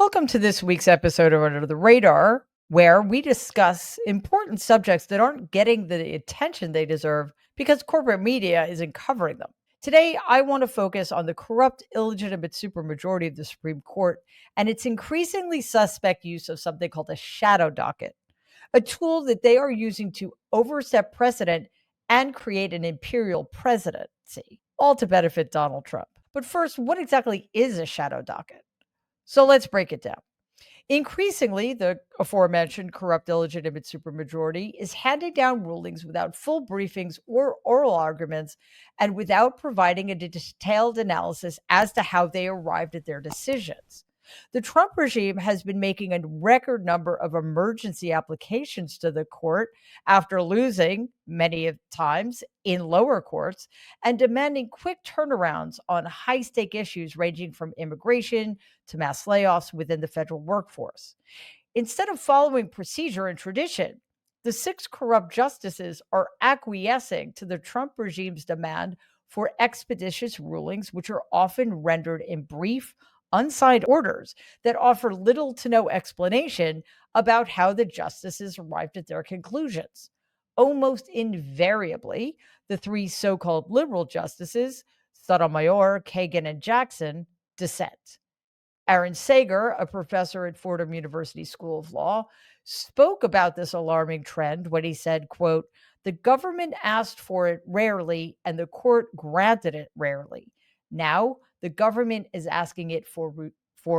Welcome to this week's episode of Under the Radar, where we discuss important subjects that aren't getting the attention they deserve because corporate media isn't covering them. Today, I want to focus on the corrupt, illegitimate supermajority of the Supreme Court and its increasingly suspect use of something called a shadow docket, a tool that they are using to overstep precedent and create an imperial presidency, all to benefit Donald Trump. But first, what exactly is a shadow docket? So let's break it down. Increasingly, the aforementioned corrupt, illegitimate supermajority is handing down rulings without full briefings or oral arguments and without providing a detailed analysis as to how they arrived at their decisions. The Trump regime has been making a record number of emergency applications to the court after losing many of times in lower courts and demanding quick turnarounds on high stake issues ranging from immigration to mass layoffs within the federal workforce. Instead of following procedure and tradition, the six corrupt justices are acquiescing to the Trump regime's demand for expeditious rulings, which are often rendered in brief, unsigned orders that offer little to no explanation about how the justices arrived at their conclusions. Almost invariably, the three so called liberal justices, Sotomayor, Kagan, and Jackson, dissent. Aaron Sager, a professor at Fordham University School of Law, spoke about this alarming trend when he said, quote, "The government asked for it rarely and the court granted it rarely. Now the government is asking it for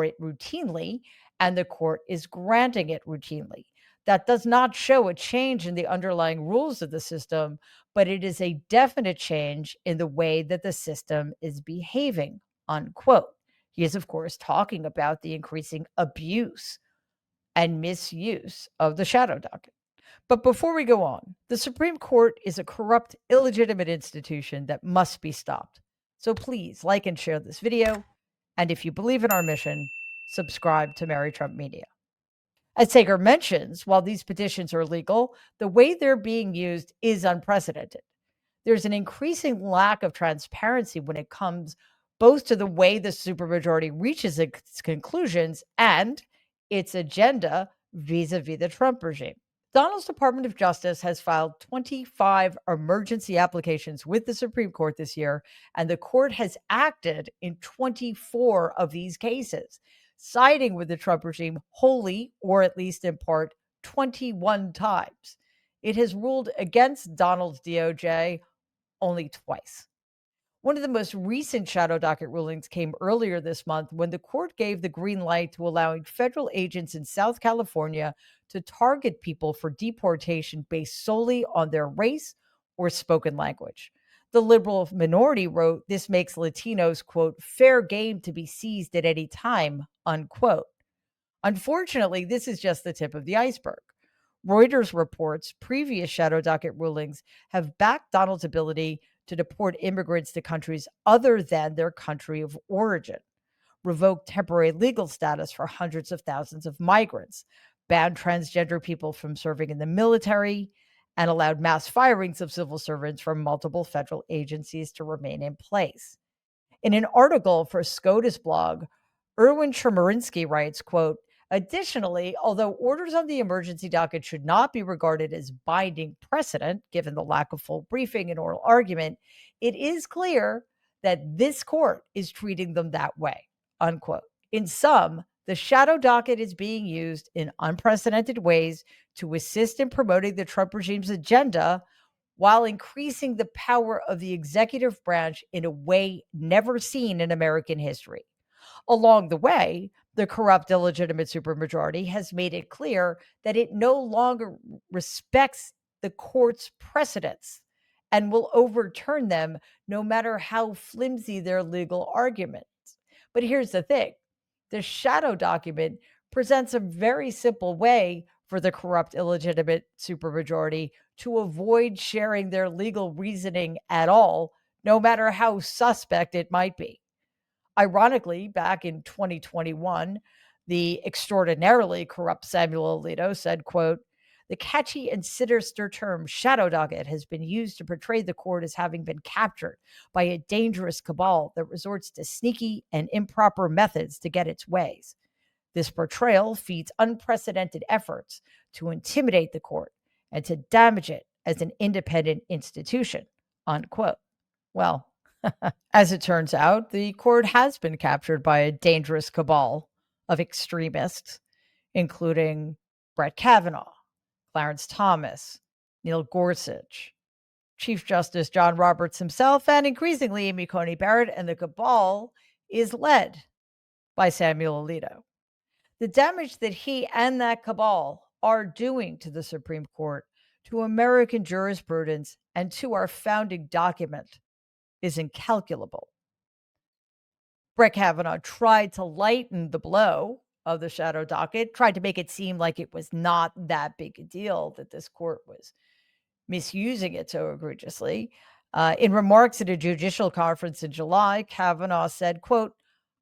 it routinely and the court is granting it routinely. That does not show a change in the underlying rules of the system, but it is a definite change in the way that the system is behaving," unquote. He is, of course, talking about the increasing abuse and misuse of the shadow docket. But before we go on, the Supreme Court is a corrupt, illegitimate institution that must be stopped. So please like and share this video. And if you believe in our mission, subscribe to Mary Trump Media. As Sager mentions, while these petitions are legal, the way they're being used is unprecedented. There's an increasing lack of transparency when it comes both to the way the supermajority reaches its conclusions and its agenda vis-a-vis the Trump regime. Donald's Department of Justice has filed 25 emergency applications with the Supreme Court this year, and the court has acted in 24 of these cases, siding with the Trump regime wholly, or at least in part, 21 times. It has ruled against Donald's DOJ only twice. One of the most recent shadow docket rulings came earlier this month when the court gave the green light to allowing federal agents in South California to target people for deportation based solely on their race or spoken language. The liberal minority wrote, "This makes Latinos, quote, fair game to be seized at any time," unquote. Unfortunately, this is just the tip of the iceberg. Reuters reports previous shadow docket rulings have backed Donald's ability to deport immigrants to countries other than their country of origin, revoked temporary legal status for hundreds of thousands of migrants, banned transgender people from serving in the military, and allowed mass firings of civil servants from multiple federal agencies to remain in place. In an article for SCOTUS blog, Erwin Chemerinsky writes, quote, "Additionally, although orders on the emergency docket should not be regarded as binding precedent, given the lack of full briefing and oral argument, it is clear that this court is treating them that way," unquote. In sum, the shadow docket is being used in unprecedented ways to assist in promoting the Trump regime's agenda while increasing the power of the executive branch in a way never seen in American history. Along the way, the corrupt, illegitimate supermajority has made it clear that it no longer respects the court's precedents and will overturn them no matter how flimsy their legal arguments. But here's the thing: the shadow document presents a very simple way for the corrupt, illegitimate supermajority to avoid sharing their legal reasoning at all, no matter how suspect it might be. Ironically, back in 2021, the extraordinarily corrupt Samuel Alito said, quote, "The catchy and sinister term shadow docket has been used to portray the court as having been captured by a dangerous cabal that resorts to sneaky and improper methods to get its ways. This portrayal feeds unprecedented efforts to intimidate the court and to damage it as an independent institution, unquote. Well, as it turns out, the court has been captured by a dangerous cabal of extremists, including Brett Kavanaugh, Clarence Thomas, Neil Gorsuch, Chief Justice John Roberts himself, and increasingly Amy Coney Barrett, and the cabal is led by Samuel Alito. The damage that he and that cabal are doing to the Supreme Court, to American jurisprudence, and to our founding document is incalculable. Brett Kavanaugh tried to lighten the blow of the shadow docket, tried to make it seem like it was not that big a deal that this court was misusing it so egregiously. In remarks at a judicial conference in July, Kavanaugh said, quote,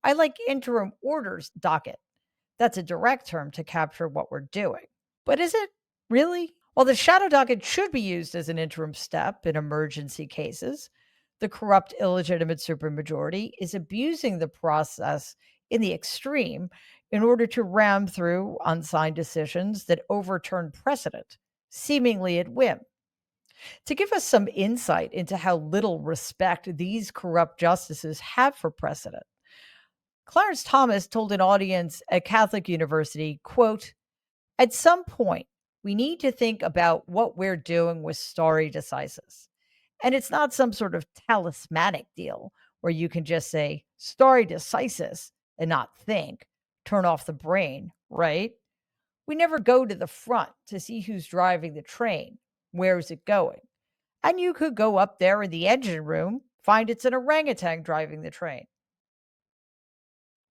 "I like interim orders docket. That's a direct term to capture what we're doing." But is it really? While the shadow docket should be used as an interim step in emergency cases, the corrupt, illegitimate supermajority is abusing the process in the extreme in order to ram through unsigned decisions that overturn precedent, seemingly at whim. To give us some insight into how little respect these corrupt justices have for precedent, Clarence Thomas told an audience at Catholic University, quote, "At some point, we need to think about what we're doing with stare decisis. And it's not some sort of talismanic deal where you can just say stare decisis and not think, turn off the brain, right? We never go to the front to see who's driving the train. Where is it going? And you could go up there in the engine room, find it's an orangutan driving the train.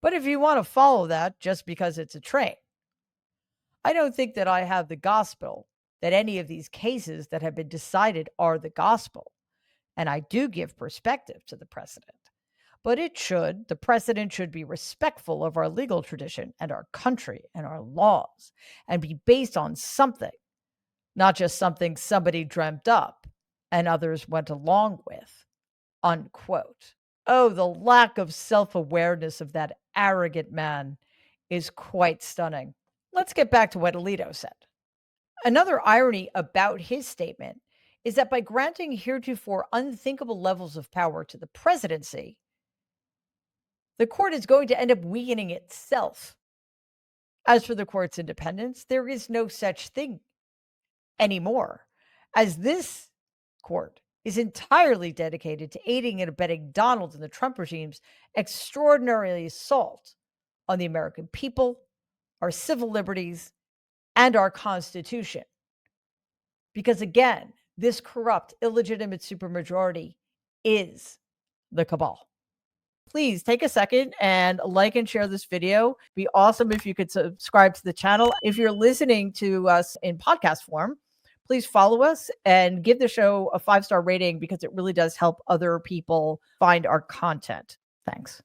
But if you want to follow that just because it's a train, I don't think that I have the gospel that any of these cases that have been decided are the gospel. And I do give perspective to the precedent. But the precedent should be respectful of our legal tradition and our country and our laws and be based on something, not just something somebody dreamt up and others went along with, unquote. Oh, the lack of self awareness of that arrogant man is quite stunning. Let's get back to what Alito said. Another irony about his statement is that by granting heretofore unthinkable levels of power to the presidency, the court is going to end up weakening itself. As for the court's independence, there is no such thing anymore, as this court is entirely dedicated to aiding and abetting Donald and the Trump regime's extraordinary assault on the American people, our civil liberties, and our Constitution. Because again, this corrupt, illegitimate supermajority is the cabal. Please take a second and like and share this video. Be awesome if you could subscribe to the channel. If you're listening to us in podcast form, please follow us and give the show a 5-star rating because it really does help other people find our content. Thanks.